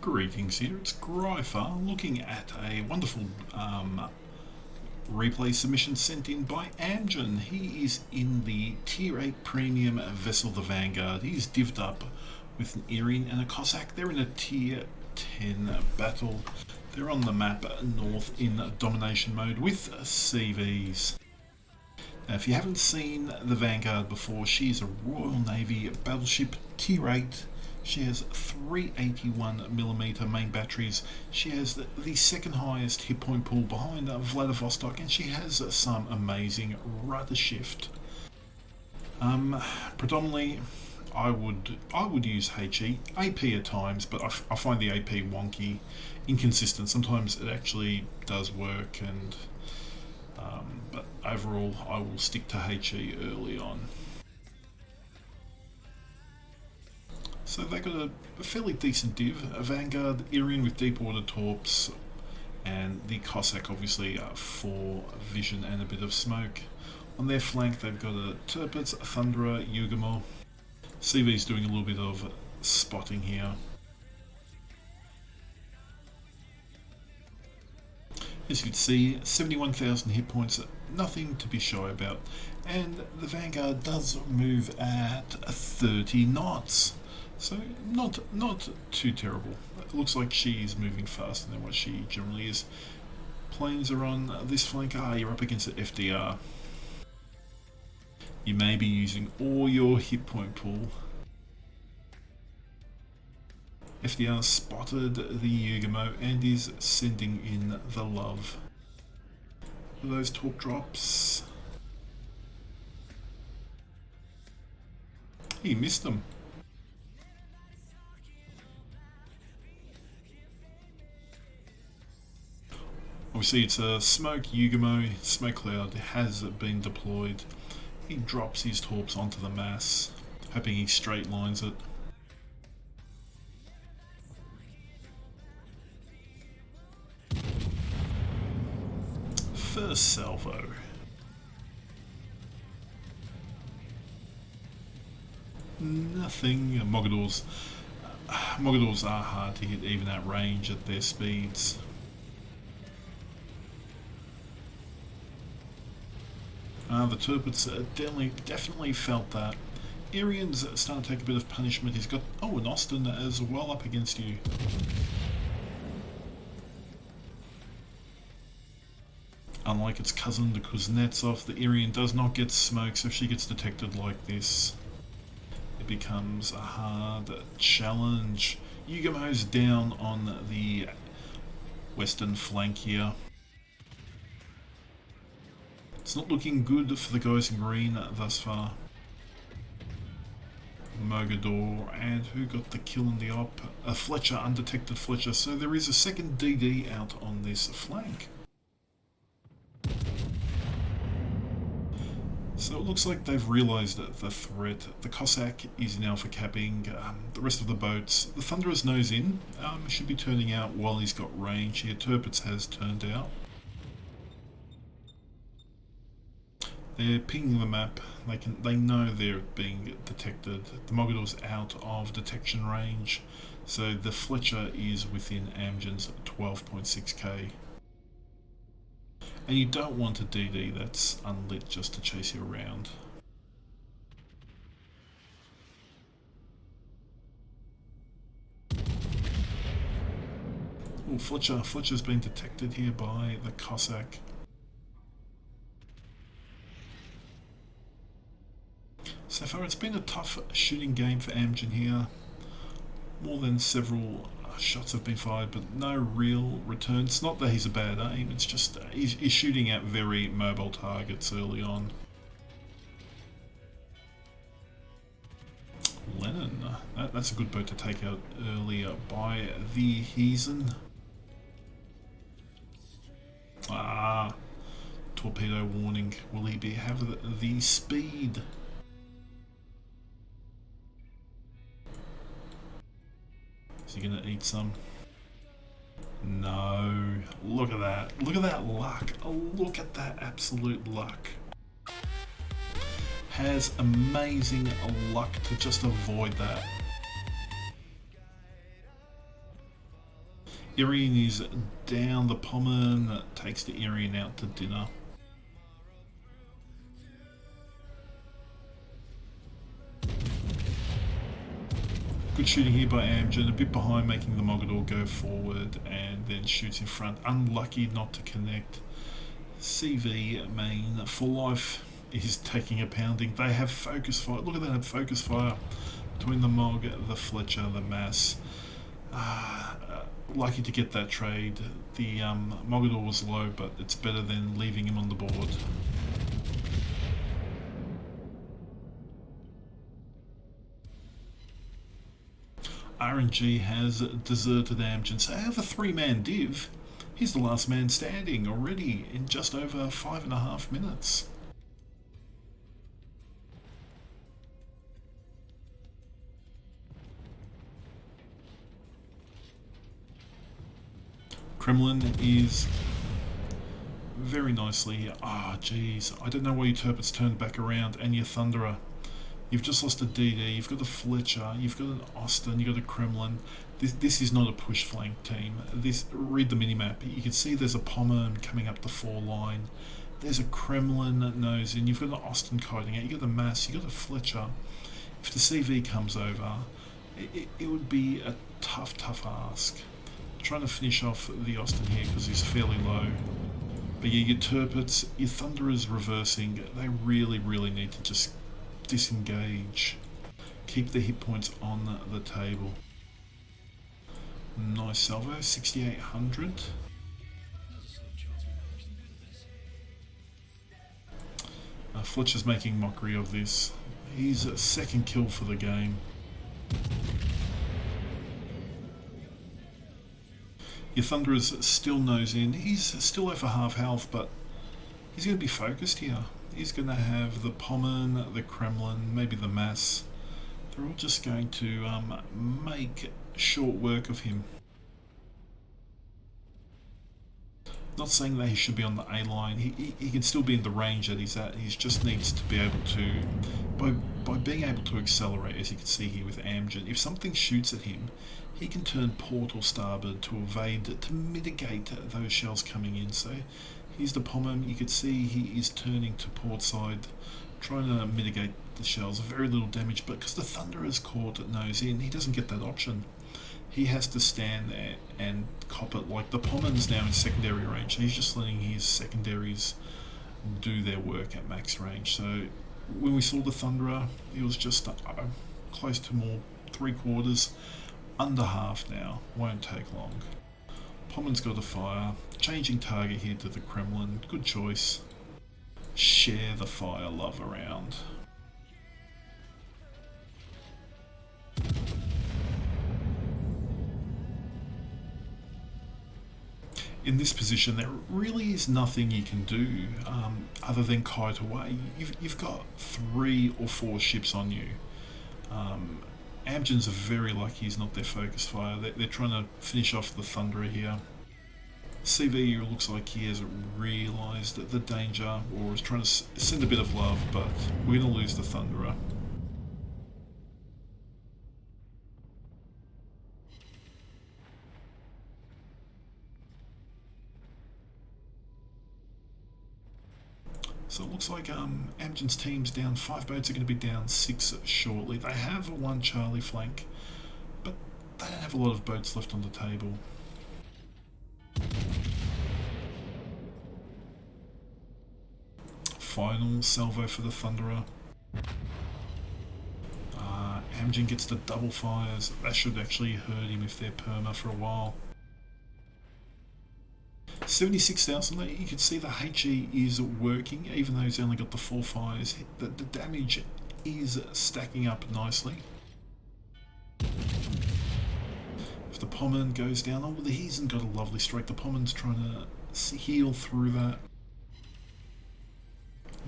Greetings here, it's Gryfer looking at a wonderful replay submission sent in by Amgen. He is in the Tier 8 Premium vessel, the Vanguard. He's divvied up with an Erin and a Cossack. They're in a Tier 10 battle. They're on the map north in domination mode with CVs. Now, if you haven't seen the Vanguard before, she is a Royal Navy battleship Tier 8. She has 381mm main batteries. She has the second highest hit point pool behind Vladivostok, and she has some amazing rudder shift. Predominantly, I would use HE, AP at times, but I find the AP wonky, inconsistent. Sometimes it actually does work, and but overall, I will stick to HE early on. So they got a fairly decent div, a Vanguard, Erin with deep water torps, and the Cossack obviously for vision and a bit of smoke. On their flank they've got a Tirpitz, a Thunderer, Yugamor. CV's doing a little bit of spotting here. As you can see, 71,000 hit points, nothing to be shy about. And the Vanguard does move at 30 knots. So not too terrible. It looks like she's moving faster than what she generally is. Planes are on this flank. You're up against the FDR. You may be using all your hit point pool. FDR spotted the Yugamo and is sending in the love. Those torp drops. He missed them. Obviously it's a smoke Yugamo, smoke cloud has been deployed. He drops his torps onto the mass, hoping he straight lines it. First salvo. Nothing. Mogadors are hard to hit even at range at their speeds. The Tirpitz definitely felt that. Erin's starting to take a bit of punishment. He's got, an Austin as well up against you. Unlike its cousin, the Kuznetsov, the Erin does not get smoked, so if she gets detected like this, it becomes a hard challenge. Yugamo's down on the western flank here. It's not looking good for the guys in green thus far. Mogador, and who got the kill in the op? A Fletcher, undetected Fletcher, so there is a second DD out on this flank. So it looks like they've realised the threat. The Cossack is now for capping the rest of the boats. The Thunderer's nose in, should be turning out while he's got range here. Tirpitz has turned out. They're pinging the map. They know they're being detected. The Mogador's out of detection range, so the Fletcher is within Amgen's 12.6k. And you don't want a DD that's unlit just to chase you around. Oh, Fletcher's been detected here by the Cossack. So far it's been a tough shooting game for Amgen here. More than several shots have been fired, but no real returns. Not that he's a bad aim, it's just he's shooting at very mobile targets early on. Lennon, that's a good boat to take out earlier by the Heesen. Torpedo warning. Will he have the speed? Is he gonna eat some? No. Look at that. Look at that luck. Look at that absolute luck. Has amazing luck to just avoid that. Irian is down. The Pommern takes the Irian out to dinner. Good shooting here by Amgen, a bit behind, making the Mogador go forward and then shoots in front. Unlucky not to connect. CV main for life is taking a pounding. They have focus fire. Look at that focus fire between the Mog, the Fletcher, the Mass. Lucky to get that trade. The Mogador was low, but it's better than leaving him on the board. RNG has deserted Amgen, so they have a three-man div. He's the last man standing already in just over 5.5 minutes. Kremlin is very nicely. Geez, I don't know why your Turpit's turned back around, and your Thunderer. You've just lost a DD, you've got a Fletcher, you've got an Austin, you've got a Kremlin. This is not a push flank team. Read the minimap. You can see there's a Pommern coming up the 4 line. There's a Kremlin nose in. You've got an Austin kiting out. You've got a Mass, you've got a Fletcher. If the CV comes over, it would be a tough ask. Trying to finish off the Austin here because he's fairly low. But yeah, your Turpits, your Thunderers reversing, they really need to just disengage. Keep the hit points on the table. Nice salvo, 6,800. Fletcher's making mockery of this. He's a second kill for the game. Your Thunderer's still nose in. He's still over half health, but he's going to be focused here. He's going to have the Pommern, the Kremlin, maybe the Mass. They're all just going to make short work of him. Not saying that he should be on the A line. He can still be in the range that he's at. He just needs to be able to, by being able to accelerate, as you can see here with Amgen. If something shoots at him, he can turn port or starboard to evade, to mitigate those shells coming in. So here's the Pommern. You could see he is turning to port side, trying to mitigate the shells. Very little damage, but because the Thunderer's caught nose in, he doesn't get that option. He has to stand there and cop it. Like the Pommern's now in secondary range, so he's just letting his secondaries do their work at max range. So when we saw the Thunderer, it was just close to more 3/4, under half now. Won't take long. Pommern's got a fire. Changing target here to the Kremlin. Good choice. Share the fire love around. In this position, there really is nothing you can do other than kite away. You've got 3 or 4 ships on you. Amgen's are very lucky he's not their focus fire. They're trying to finish off the Thunderer here. CV looks like he hasn't realised the danger, or is trying to send a bit of love, but we're going to lose the Thunderer. So it looks like Amgen's team's down 5 boats, are going to be down 6 shortly. They have a 1 Charlie flank, but they don't have a lot of boats left on the table. Final salvo for the Thunderer. Amgen gets the double fires. That should actually hurt him if they're perma for a while. 76,000, you can see the HE is working, even though he's only got the 4 fires. The damage is stacking up nicely. If the Pommern goes down, he hasn't got a lovely strike. The Pommern's trying to heal through that.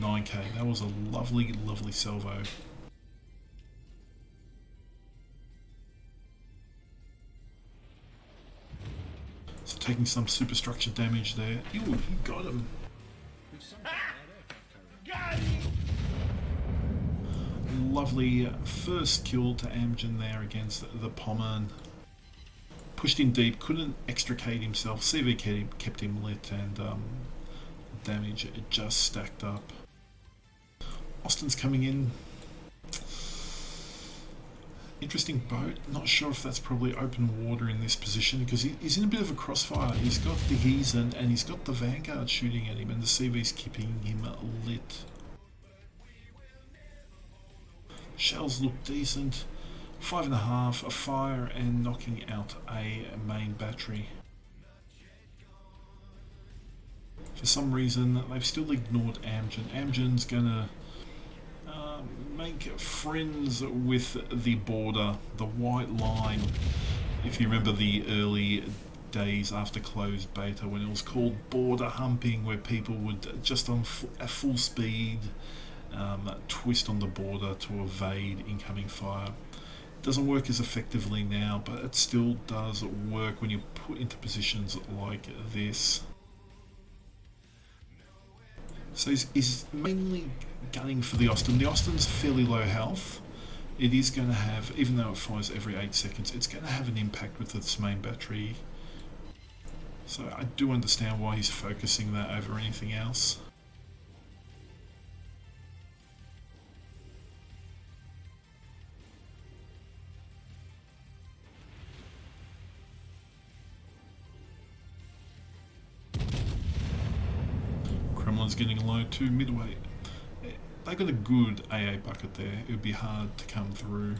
9k, that was a lovely salvo. So taking some superstructure damage there. Ew, he got him. Lovely first kill to Amgen there against the Pommern. pushed in deep, couldn't extricate himself. CV kept him lit, and damage just stacked up. Austin's coming in. Interesting boat. Not sure if that's probably open water in this position because he's in a bit of a crossfire. He's got the Heesen and he's got the Vanguard shooting at him, and the CV's keeping him lit. Shells look decent. 5.5, a fire and knocking out a main battery. For some reason, they've still ignored Amgen. Amgen's gonna make friends with the border, the white line. If you remember the early days after closed beta when it was called border humping, where people would just on at full speed twist on the border to evade incoming fire. It doesn't work as effectively now, but it still does work when you're put into positions like this. So he's mainly gunning for the Austin. The Austin's fairly low health. It is going to have, even though it fires every 8 seconds, it's going to have an impact with its main battery. So I do understand why he's focusing that over anything else. Kremlin's getting low too, midway. They got a good AA bucket there. It would be hard to come through.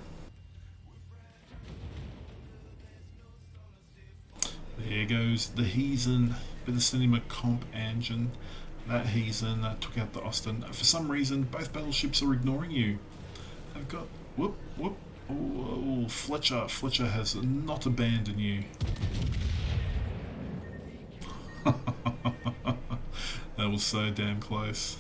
There goes the Heesen. Better send him a comp engine. That Heesen took out the Austin. For some reason, both battleships are ignoring you. They've got whoop. Oh, Fletcher has not abandoned you. That was so damn close.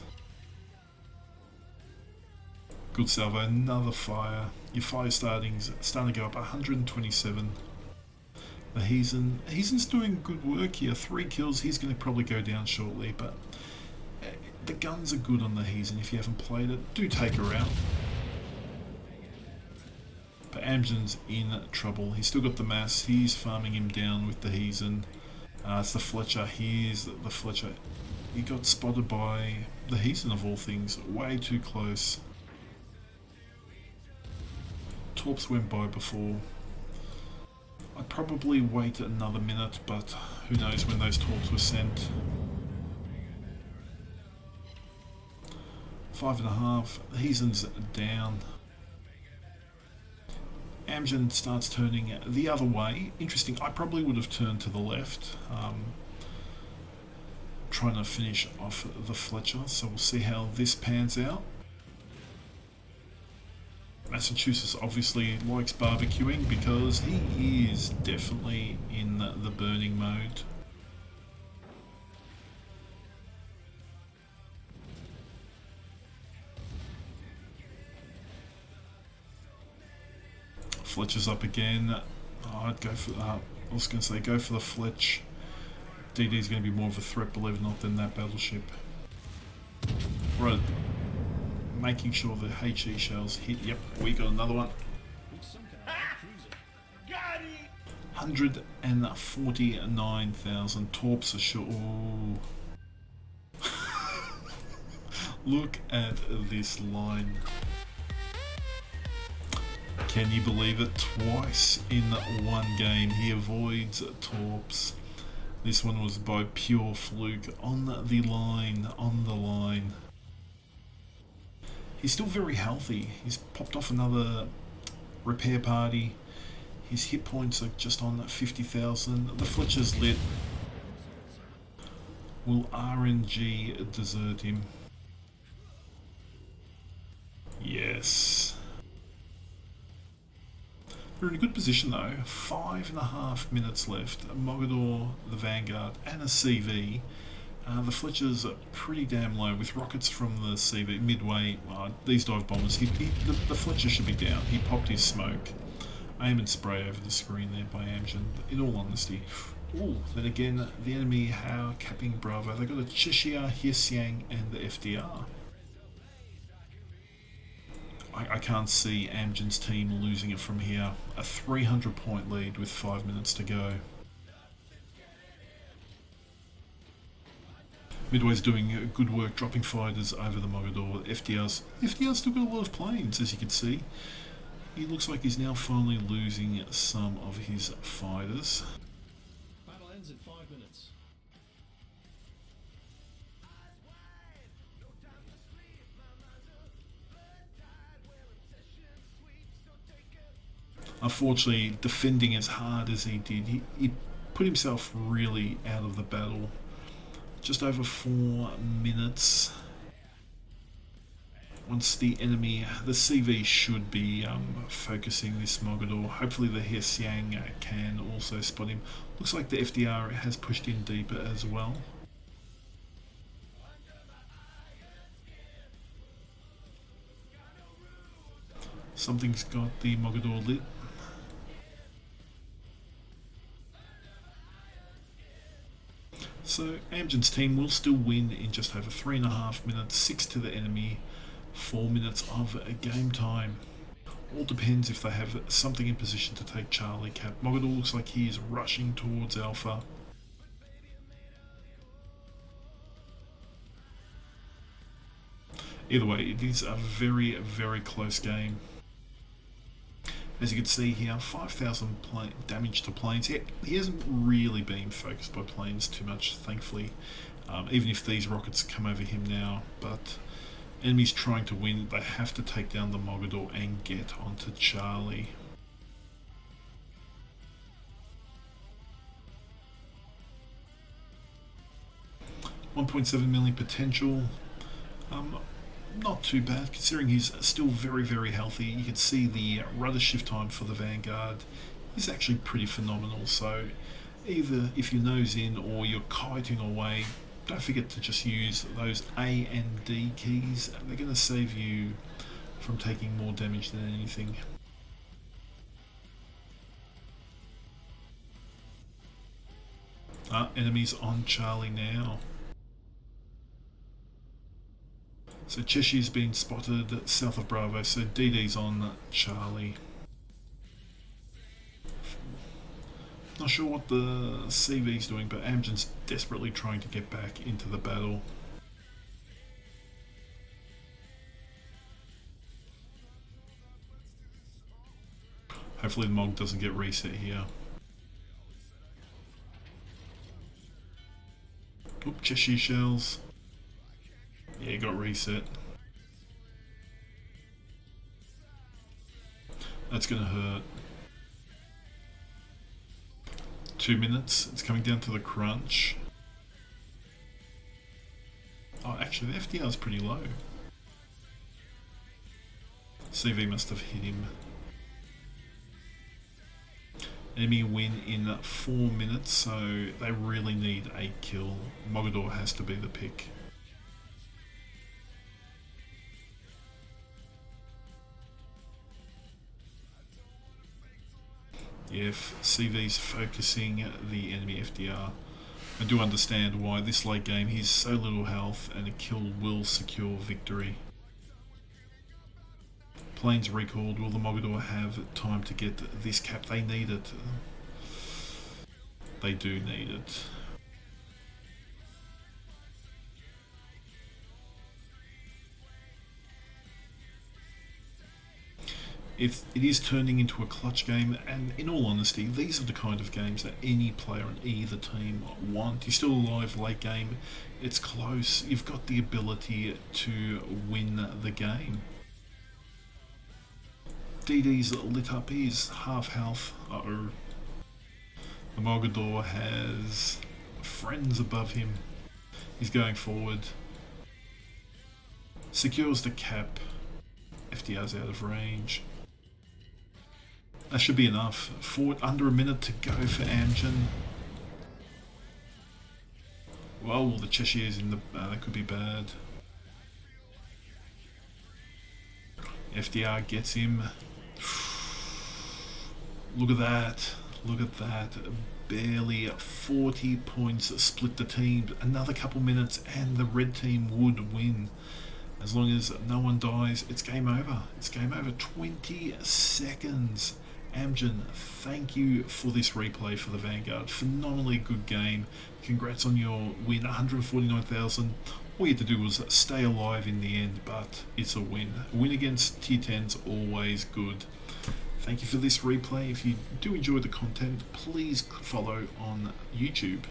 Good salvo, another fire. Your fire starting to go up 127. The Heesen's doing good work here. 3 kills. He's going to probably go down shortly, but the guns are good on the Heesen. If you haven't played it, do take her out. But Amgen's in trouble. He's still got the mass. He's farming him down with the Heesen. It's the Fletcher. Here's the Fletcher. He got spotted by the Heesen of all things. Way too close. Torps went by before. I'd probably wait another minute, but who knows when those torps were sent. 5.5. Heesen's down. Amgen starts turning the other way. Interesting, I probably would have turned to the left. Trying to finish off the Fletcher, so we'll see how this pans out. Massachusetts obviously likes barbecuing because he is definitely in the burning mode. Fletcher's up again. I'd go for I was going to say go for the Fletch. DD is going to be more of a threat, believe it or not, than that battleship. Right. Making sure the HE shells hit. Yep, we got another one. 149,000 torps are short. Look at this line. Can you believe it? Twice in one game he avoids torps. This one was by pure fluke. On the line. He's still very healthy. He's popped off another repair party. His hit points are just on 50,000. The Fletcher's lit. Will RNG desert him? Yes. We're in a good position though. 5.5 minutes left. A Mogador, the Vanguard, and a CV. The Fletcher's pretty damn low with rockets from the CV midway. These dive bombers, the Fletcher should be down. He popped his smoke. Aim and spray over the screen there by Amgen. But in all honesty, then again, the enemy how capping Bravo. They got a Cheshire, Hirsiang, and the FDR. I can't see Amgen's team losing it from here. A 300-point lead with 5 minutes to go. Midway's doing good work dropping fighters over the Mogador. FDR's still got a lot of planes, as you can see. He looks like he's now finally losing some of his fighters. Battle ends in 5 minutes. Unfortunately, defending as hard as he did, he put himself really out of the battle. Just over 4 minutes. Once the enemy, the CV should be focusing this Mogador. Hopefully the Hsiang can also spot him. Looks like the FDR has pushed in deeper as well. Something's got the Mogador lit. So Amgen's team will still win in just over 3.5 minutes, 6 to the enemy, 4 minutes of game time. All depends if they have something in position to take Charlie Cap. Mogador looks like he is rushing towards Alpha. Either way, it is a very, very close game. As you can see here, 5,000 damage to planes. He hasn't really been focused by planes too much, thankfully, even if these rockets come over him now. But enemies trying to win, they have to take down the Mogador and get onto Charlie. $1.7 million potential. Not too bad, considering he's still very, very healthy. You can see the rudder shift time for the Vanguard is actually pretty phenomenal. So either if you nose in or you're kiting away, don't forget to just use those A and D keys. They're going to save you from taking more damage than anything. Enemies on Charlie now. So Cheshire's been spotted south of Bravo, so DD's on Charlie. Not sure what the CV's doing, but Amgen's desperately trying to get back into the battle. Hopefully the MOG doesn't get reset here. Oop, Cheshire shells. Yeah, got reset. That's gonna hurt. 2 minutes. It's coming down to the crunch. Oh, actually, the FDR is pretty low. CV must have hit him. Enemy win in 4 minutes, so they really need a kill. Mogador has to be the pick. If CV's focusing the enemy FDR, I do understand why this late game he's so little health and a kill will secure victory. Planes recalled. Will the Mogador have time to get this cap? They need it. They do need it. It is turning into a clutch game, and in all honesty, these are the kind of games that any player on either team want. You're still alive late game, it's close, you've got the ability to win the game. DD's lit up, he's half health. Uh-oh. The Mogador has friends above him. He's going forward. Secures the cap. FDR's out of range. That should be enough. Forward, under a minute to go for Amgen. Well, the Cheshire's in the... that could be bad. FDR gets him. Look at that. Look at that. Barely 40 points split the team. Another couple minutes and the red team would win. As long as no one dies, it's game over. It's game over. 20 seconds. Amgen, thank you for this replay for the Vanguard. Phenomenally good game. Congrats on your win, 149,000. All you had to do was stay alive in the end, but it's a win. A win against tier 10's always good. Thank you for this replay. If you do enjoy the content, please follow on YouTube.